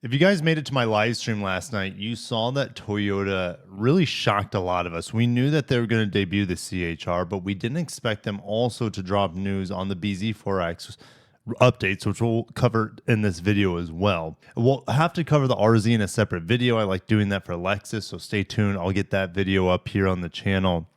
If you guys made it to my live stream last night, you saw that Toyota really shocked a lot of us. We knew that they were going to debut the CHR, but we didn't expect them also to drop news on the BZ4X updates, which we'll cover in this video as well. We'll have to cover the RZ in a separate video. I like doing that for Lexus, so stay tuned. I'll get that video up here on the channel,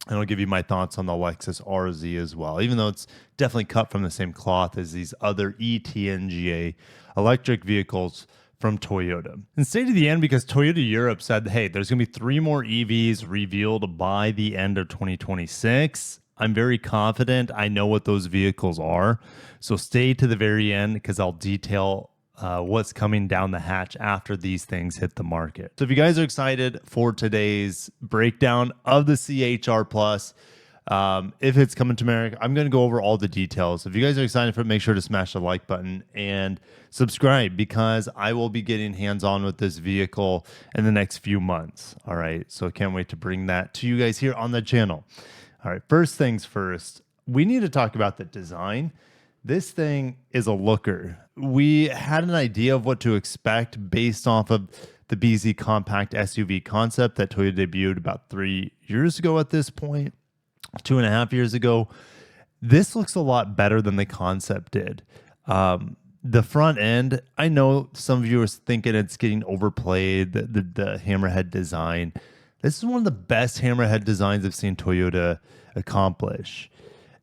and I'll give you my thoughts on the Lexus RZ as well, even though it's definitely cut from the same cloth as these other ETNGA electric vehicles from Toyota. And stay to the end because Toyota Europe said, hey, there's going to be 3 more EVs revealed by the end of 2026. I'm very confident I know what those vehicles are. So stay to the very end because I'll detail what's coming down the hatch after these things hit the market. So if you guys are excited for today's breakdown of the CHR Plus, if it's coming to America, I'm going to go over all the details. If you guys are excited for it, make sure to smash the like button and subscribe because I will be getting hands-on with this vehicle in the next few months. All right, so I can't wait to bring that to you guys here on the channel. All right, first things first, we need to talk about the design. This thing is a looker. We had an idea of what to expect based off of the BZ compact SUV concept that Toyota debuted about 3 years ago at this point. 2.5 years ago. This looks a lot better than the concept did. The front end, I know some of you are thinking it's getting overplayed, the hammerhead design. This is one of the best hammerhead designs I've seen Toyota accomplish.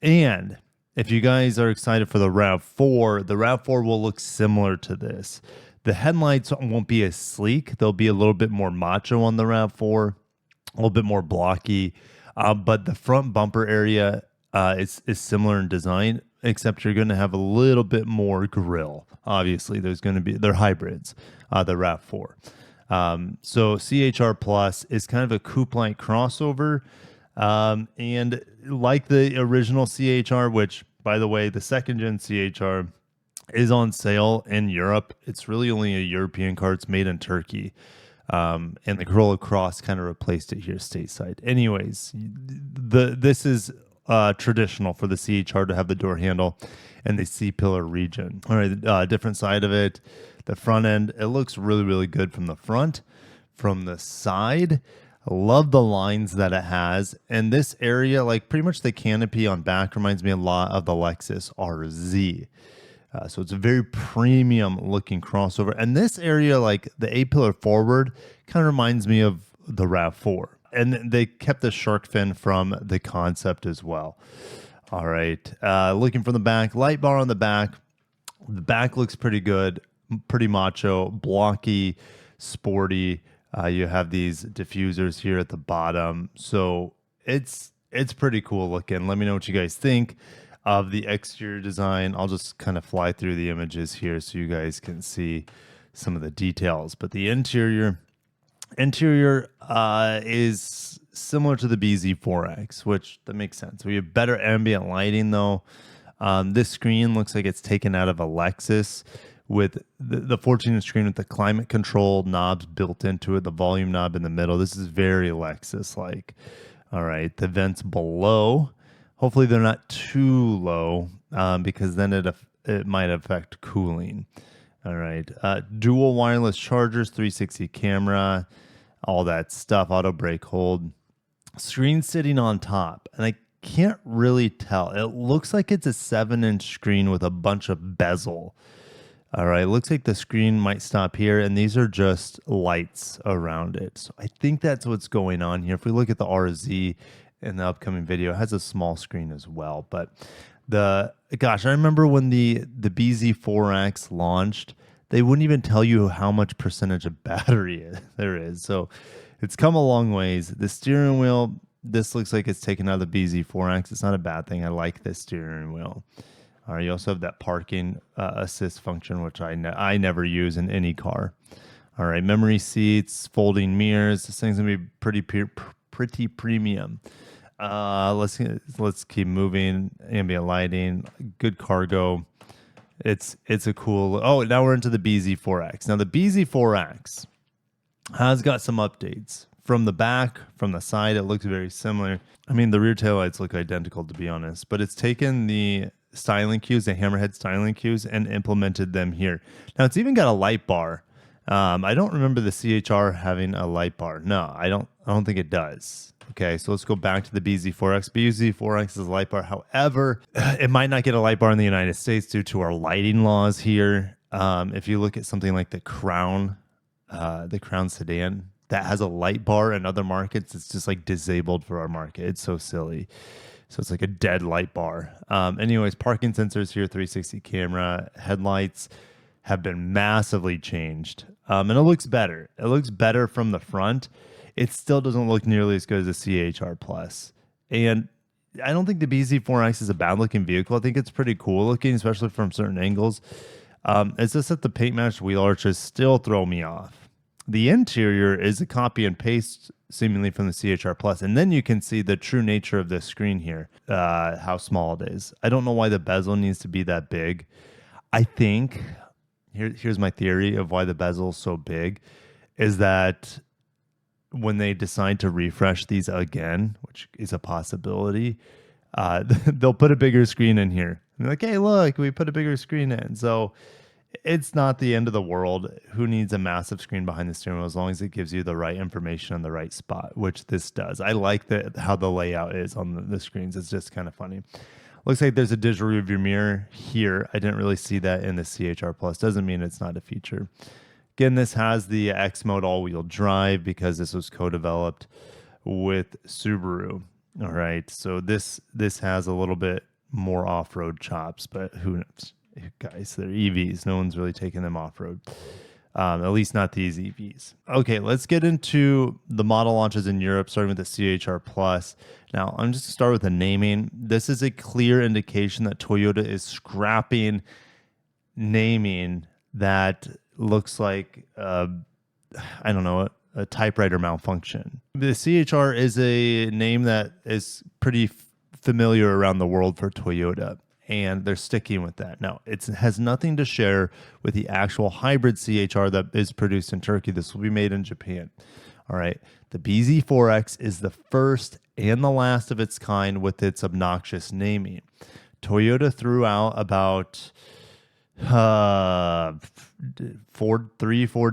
And if you guys are excited for the RAV4, the RAV4 will look similar to this. The headlights won't be as sleek. They'll be a little bit more macho on the RAV4, a little bit more blocky. But the front bumper area is similar in design, except you're going to have a little bit more grille. Obviously, they're hybrids, the RAV4. So CHR Plus is kind of a coupe-like crossover. And like the original CHR, which, by the way, the second-gen CHR is on sale in Europe. It's really only a European car. It's made in Turkey. And the Corolla Cross kind of replaced it here stateside. Anyways, this is traditional for the CHR to have the door handle and the C-pillar region. All right, different side of it. The front end, it looks really, really good from the front. From the side, I love the lines that it has. And this area, like pretty much the canopy on back, reminds me a lot of the Lexus RZ. So it's a very premium looking crossover. And this area, like the A-pillar forward, kind of reminds me of the RAV4. And they kept the shark fin from the concept as well. All right. Looking from the back, light bar on the back. The back looks pretty good, pretty macho, blocky, sporty. You have these diffusers here at the bottom. So it's pretty cool looking. Let me know what you guys think of the exterior design. I'll just kind of fly through the images here so you guys can see some of the details. But the interior is similar to the BZ4X, which that makes sense. We have better ambient lighting though. This screen looks like it's taken out of a Lexus with the 14-inch screen with the climate control knobs built into it, the volume knob in the middle. This is very Lexus-like. All right, the vents below, hopefully they're not too low because then it might affect cooling. All right. Dual wireless chargers, 360 camera, all that stuff, auto brake hold. Screen sitting on top. And I can't really tell. It looks like it's a 7-inch screen with a bunch of bezel. All right. Looks like the screen might stop here. And these are just lights around it. So I think that's what's going on here. If we look at the RZ, in the upcoming video, it has a small screen as well. But I remember when the BZ4X launched, they wouldn't even tell you how much percentage of battery there is. So it's come a long ways. The steering wheel, this looks like it's taken out of the BZ4X. It's not a bad thing. I like this steering wheel. All right, you also have that parking assist function, which I never use in any car. All right, memory seats, folding mirrors. This thing's gonna be pretty premium. Let's keep moving. Ambient lighting, good cargo. It's a cool. Oh, now we're into the BZ4X. Now the BZ4X has got some updates from the back, from the side. It looks very similar. I mean, the rear taillights look identical to be honest, but it's taken the styling cues, the hammerhead styling cues, and implemented them here. Now it's even got a light bar I don't remember the CHR having a light bar. No, I don't think it does. Okay, so let's go back to the BZ4X. BZ4X is a light bar. However, it might not get a light bar in the United States due to our lighting laws here. If you look at something like the Crown sedan, that has a light bar in other markets, it's just like disabled for our market. It's so silly. So it's like a dead light bar. Anyways, parking sensors here, 360 camera, headlights have been massively changed. And it looks better. It looks better from the front. It still doesn't look nearly as good as the CHR Plus. And I don't think the BZ4X is a bad looking vehicle. I think it's pretty cool looking, especially from certain angles. It's just that the paint matched wheel arches still throw me off. The interior is a copy and paste seemingly from the CHR Plus. And then you can see the true nature of this screen here, how small it is. I don't know why the bezel needs to be that big. I think, here's my theory of why the bezel is so big, is that when they decide to refresh these again, which is a possibility, they'll put a bigger screen in here. And they're like, hey, look, we put a bigger screen in. So it's not the end of the world. Who needs a massive screen behind the steering wheel as long as it gives you the right information on the right spot, which this does. I like how the layout is on the screens. It's just kind of funny. Looks like there's a digital rearview mirror here. I didn't really see that in the CHR Plus. Doesn't mean it's not a feature. Again, this has the X mode all-wheel drive because this was co-developed with Subaru. All right, so this has a little bit more off-road chops, but who knows? Guys, they're EVs. No one's really taking them off-road. At least not these EVs. Okay, let's get into the model launches in Europe, starting with the CHR Plus. Now, I'm just going to start with the naming. This is a clear indication that Toyota is scrapping naming that looks like, I don't know, a typewriter malfunction. The CHR is a name that is pretty familiar around the world for Toyota, and they're sticking with that. Now, it has nothing to share with the actual hybrid CHR that is produced in Turkey. This will be made in Japan. All right. The BZ4X is the first and the last of its kind with its obnoxious naming. Toyota threw out about 4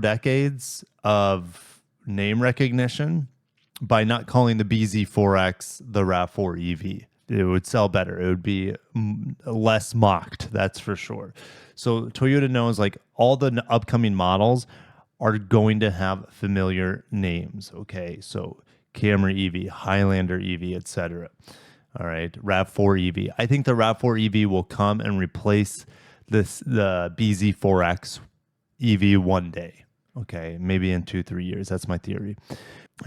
decades of name recognition by not calling the BZ4X the RAV4 EV. It would sell better. It would be less mocked, that's for sure. So Toyota knows like all the upcoming models are going to have familiar names. Okay, so Camry EV, Highlander EV, etc. All right, RAV4 EV. I think the RAV4 EV will come and replace the BZ4X EV one day. Okay, maybe in 2-3 years. That's my theory.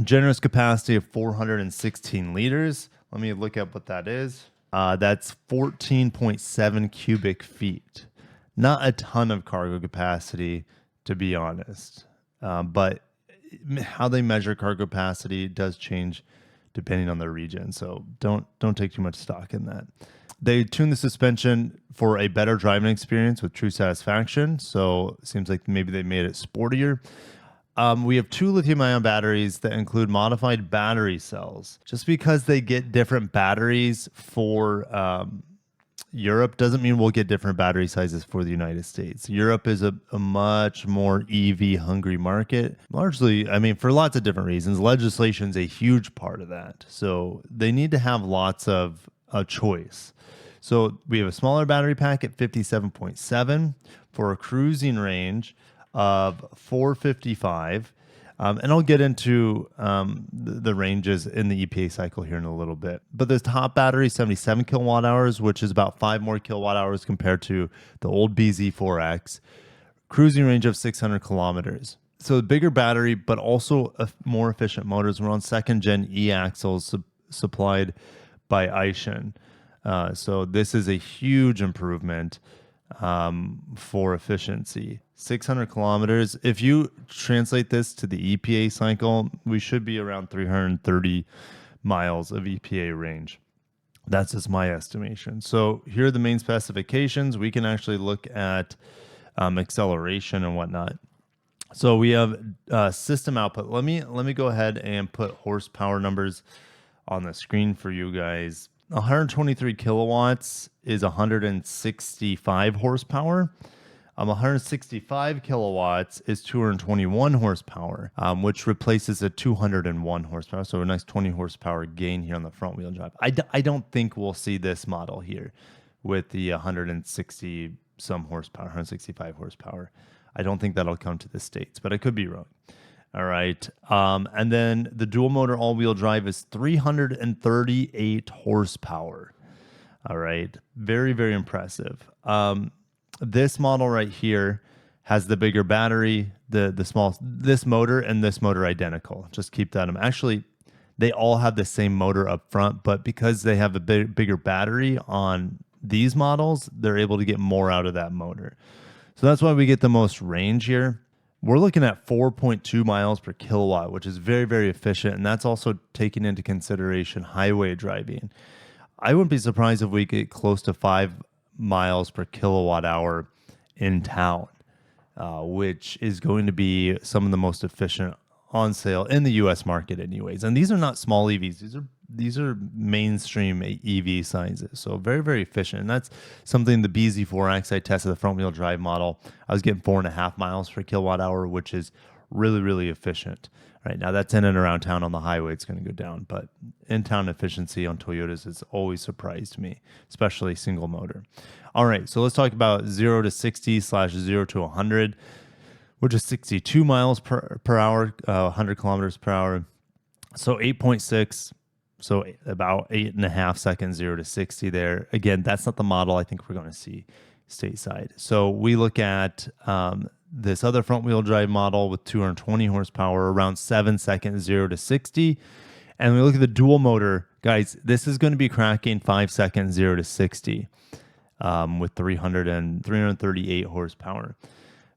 Generous capacity of 416 liters. Let me look up what that is. That's 14.7 cubic feet. Not a ton of cargo capacity, to be honest. But how they measure cargo capacity does change depending on the region. So don't take too much stock in that. They tuned the suspension for a better driving experience with true satisfaction. So it seems like maybe they made it sportier. We have 2 lithium-ion batteries that include modified battery cells. Just because they get different batteries for Europe doesn't mean we'll get different battery sizes for the United States. Europe is a much more EV-hungry market. Largely, I mean, for lots of different reasons. Legislation is a huge part of that. So they need to have lots of choice. So we have a smaller battery pack at 57.7 for a cruising range of 455. And I'll get into the ranges in the EPA cycle here in a little bit. But the top battery, 77 kilowatt hours, which is about 5 more kilowatt hours compared to the old BZ4X. Cruising range of 600 kilometers. So a bigger battery, but also a more efficient motors. We're on second-gen e-axles supplied by Aishin. So this is a huge improvement for efficiency. 600 kilometers. If you translate this to the EPA cycle, we should be around 330 miles of EPA range. That's just my estimation. So here are the main specifications. We can actually look at acceleration and whatnot. So we have system output. Let me go ahead and put horsepower numbers on the screen for you guys. 123 kilowatts is 165 horsepower. 165 kilowatts is 221 horsepower, which replaces a 201 horsepower. So a nice 20 horsepower gain here on the front wheel drive. I don't think we'll see this model here with the 160 some horsepower, 165 horsepower. I don't think that'll come to the States, but I could be wrong. All right. And then the dual motor all wheel drive is 338 horsepower. All right. Very, very impressive. This model right here has the bigger battery, this motor and this motor identical. Just keep that. Actually, they all have the same motor up front, but because they have a bigger battery on these models, they're able to get more out of that motor. So that's why we get the most range here. We're looking at 4.2 miles per kilowatt, which is very, very efficient. And that's also taking into consideration highway driving. I wouldn't be surprised if we get close to 5 miles per kilowatt hour in town, which is going to be some of the most efficient on sale in the U.S. market anyways. And these are not small EVs. These are mainstream EV sizes. So very, very efficient. And that's something the BZ4X I tested, the front wheel drive model. I was getting 4.5 miles per kilowatt hour, which is really, really efficient. Right now, that's in and around town. On the highway, it's going to go down. But in-town efficiency on Toyotas has always surprised me, especially single motor. All right, so let's talk about 0 to 60 / 0 to 100, which is 62 miles per hour, 100 kilometers per hour. So 8.6, so about 8.5 seconds, 0 to 60 there. Again, that's not the model I think we're going to see stateside. So we look at this other front wheel drive model with 220 horsepower, around 7 seconds, 0 to 60. And we look at the dual motor, guys, this is going to be cracking 5 seconds, 0 to 60 with 338 horsepower.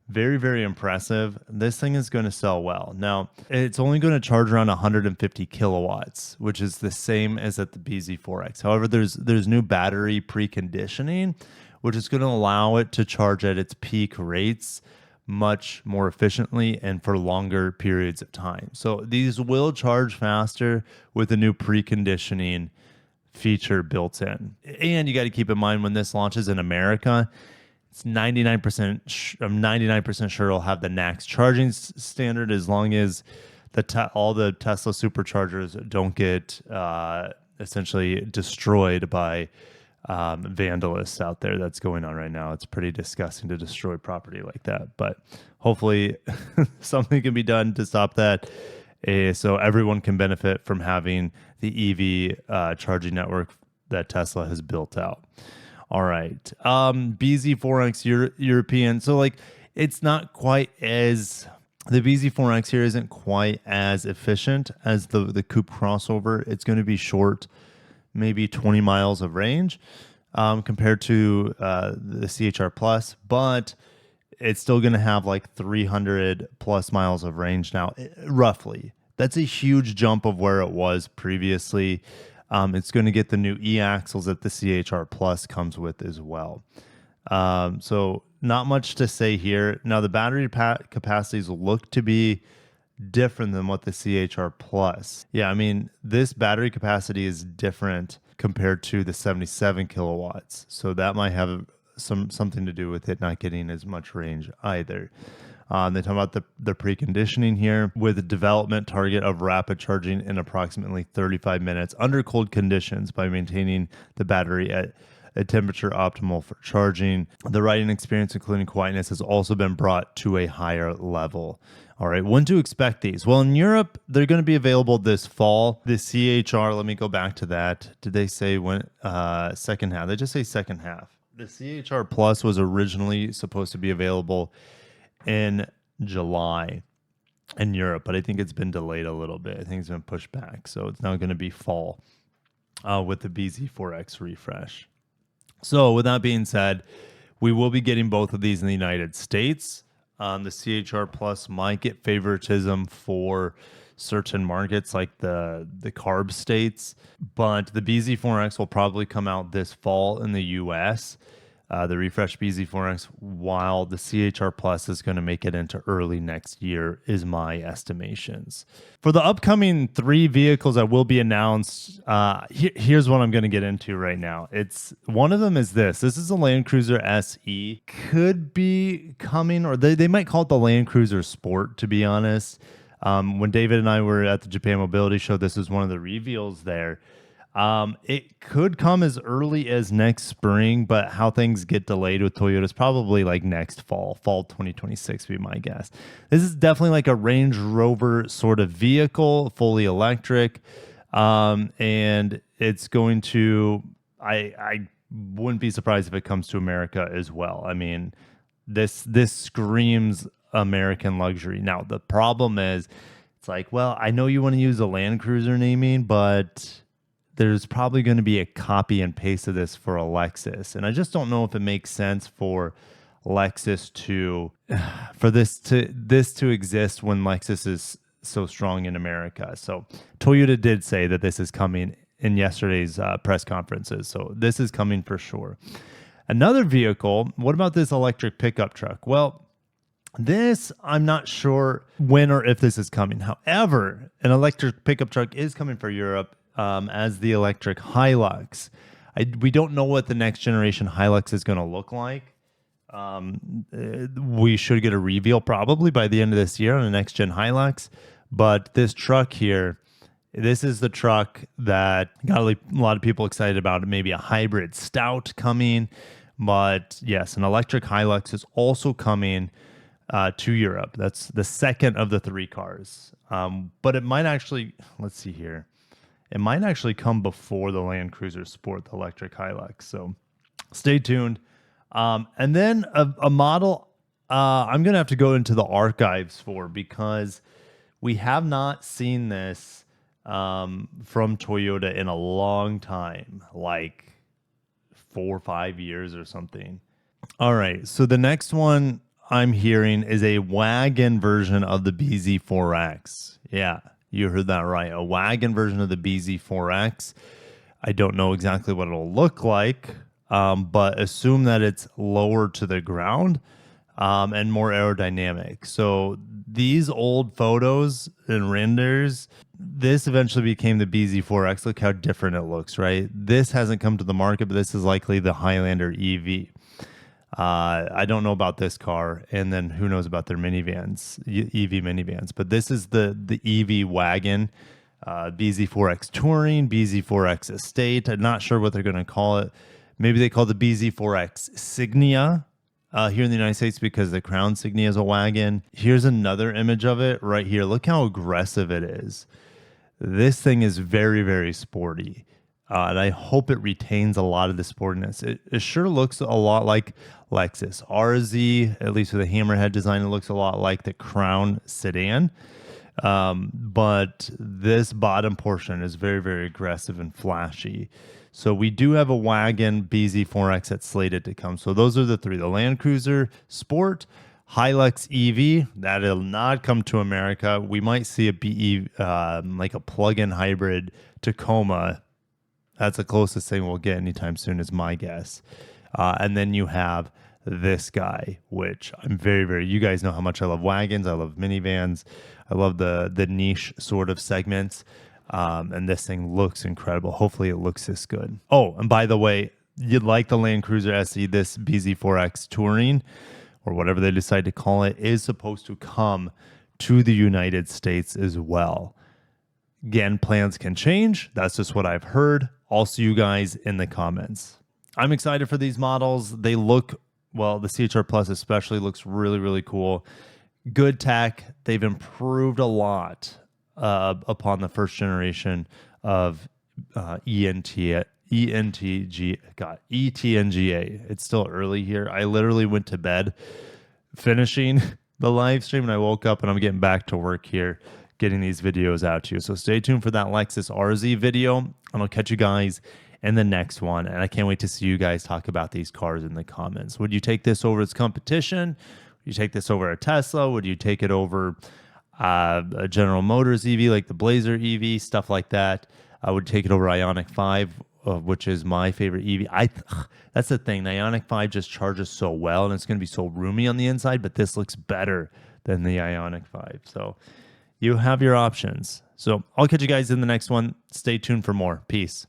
Very, very impressive. This thing is going to sell well. Now, it's only going to charge around 150 kilowatts, which is the same as at the BZ4X. However, there's new battery preconditioning, which is going to allow it to charge at its peak rates much more efficiently and for longer periods of time. So these will charge faster with a new preconditioning feature built in. And you got to keep in mind when this launches in America, it's I'm 99% sure it'll have the NACS charging standard, as long as all the Tesla superchargers don't get essentially destroyed by vandalists out there. That's going on right now. It's pretty disgusting to destroy property like that, but hopefully something can be done to stop that, so everyone can benefit from having the EV charging network that Tesla has built out. All right. BZ4X European. So it's not quite as, the BZ4X here isn't quite as efficient as the coupe crossover. It's going to be short, maybe 20 miles of range compared to the CHR Plus, but it's still going to have 300 plus miles of range now, roughly. That's a huge jump of where it was previously. It's going to get the new e-axles that the CHR Plus comes with as well. So not much to say here. Now, the battery capacities look to be different than what the CHR Plus. Yeah, I mean, this battery capacity is different compared to the 77 kilowatts. So that might have something to do with it not getting as much range either. They talk about the preconditioning here with a development target of rapid charging in approximately 35 minutes under cold conditions by maintaining the battery at a temperature optimal for charging. The riding experience, including quietness, has also been brought to a higher level. All right, when to expect these? Well, in Europe, they're going to be available this fall. The CHR, let me go back to that. Did they say when? Second half. They just say second half. The CHR Plus was originally supposed to be available in July in Europe, but I think it's been delayed a little bit. I think it's been pushed back. So it's now going to be fall with the BZ4X refresh. So with that being said, we will be getting both of these in the United States. The CHR Plus might get favoritism for certain markets like the CARB states, but the BZ4X will probably come out this fall in the US. the refreshed BZ4X, while the CHR Plus is going to make it into early next year, is my estimations. For the upcoming 3 vehicles that will be announced, here's what I'm going to get into right now. It's one of them is this. This is a Land Cruiser SE. Could be coming, or they might call it the Land Cruiser Sport, to be honest. When David and I were at the Japan Mobility Show, this was one of the reveals there. It could come as early as next spring, but how things get delayed with Toyota is probably like next fall 2026 would be my guess. This is definitely like a Range Rover sort of vehicle, fully electric. And it's going to, I wouldn't be surprised if it comes to America as well. I mean, this screams American luxury. Now, the problem is, it's like, well, I know you want to use a Land Cruiser naming, but there's probably going to be a copy and paste of this for a Lexus. And I just don't know if it makes sense for Lexus for this to exist when Lexus is so strong in America. So Toyota did say that this is coming in yesterday's press conferences. So this is coming for sure. Another vehicle, what about this electric pickup truck? Well, this, I'm not sure when or if this is coming. However, an electric pickup truck is coming for Europe. As the electric Hilux. We don't know what the next generation Hilux is going to look like. We should get a reveal probably by the end of this year on the next gen Hilux. But this truck here, this is the truck that got a lot of people excited about. Maybe a hybrid stout coming. But yes, an electric Hilux is also coming to Europe. That's the second of the 3 cars. But it might actually, let's see here. It might actually come before the Land Cruiser Sport, the electric Hilux. So stay tuned. And then a model I'm going to have to go into the archives for, because we have not seen this from Toyota in a long time, like 4 or 5 years or something. All right. So the next one I'm hearing is a wagon version of the BZ4X. Yeah. You heard that right. A wagon version of the BZ4X. I don't know exactly what it'll look like, but assume that it's lower to the ground and more aerodynamic. So these old photos and renders, this eventually became the BZ4X. Look how different it looks, right? This hasn't come to the market, but this is likely the Highlander EV. I don't know about this car, and then who knows about their minivans, EV minivans. But this is the EV wagon, BZ4X Touring, BZ4X Estate. I'm not sure what they're going to call it. Maybe they call it the BZ4X Signia here in the United States, because the Crown Signia is a wagon. Here's another image of it right here. Look how aggressive it is. This thing is very, very sporty. And I hope it retains a lot of the sportiness. It sure looks a lot like Lexus RZ, at least with the hammerhead design. It looks a lot like the Crown sedan. But this bottom portion is very, very aggressive and flashy. So we do have a wagon BZ4X that's slated to come. So those are the 3. The Land Cruiser Sport, Hilux EV, that'll not come to America. We might see a like a plug-in hybrid Tacoma. That's the closest thing we'll get anytime soon, is my guess. And then you have this guy, which I'm very, very, you guys know how much I love wagons. I love minivans. I love the niche sort of segments. And this thing looks incredible. Hopefully it looks this good. Oh, and by the way, you'd like the Land Cruiser SE, this BZ4X Touring, or whatever they decide to call it, is supposed to come to the United States as well. Again, plans can change. That's just what I've heard. I'll see you guys in the comments. I'm excited for these models. They look, well, the CHR Plus especially looks really, really cool. Good tech. They've improved a lot upon the first generation of ETNGA. It's still early here. I literally went to bed finishing the live stream, and I woke up and I'm getting back to work here, getting these videos out to you. So stay tuned for that Lexus RZ video, and I'll catch you guys in the next one. And I can't wait to see you guys talk about these cars in the comments. Would you take this over its competition? Would you take this over a Tesla? Would you take it over a General Motors EV like the Blazer EV, stuff like that? I would take it over Ioniq 5 which is my favorite EV. That's the thing. The Ioniq 5 just charges so well, and it's going to be so roomy on the inside, but this looks better than the Ioniq 5. So you have your options. So I'll catch you guys in the next one. Stay tuned for more. Peace.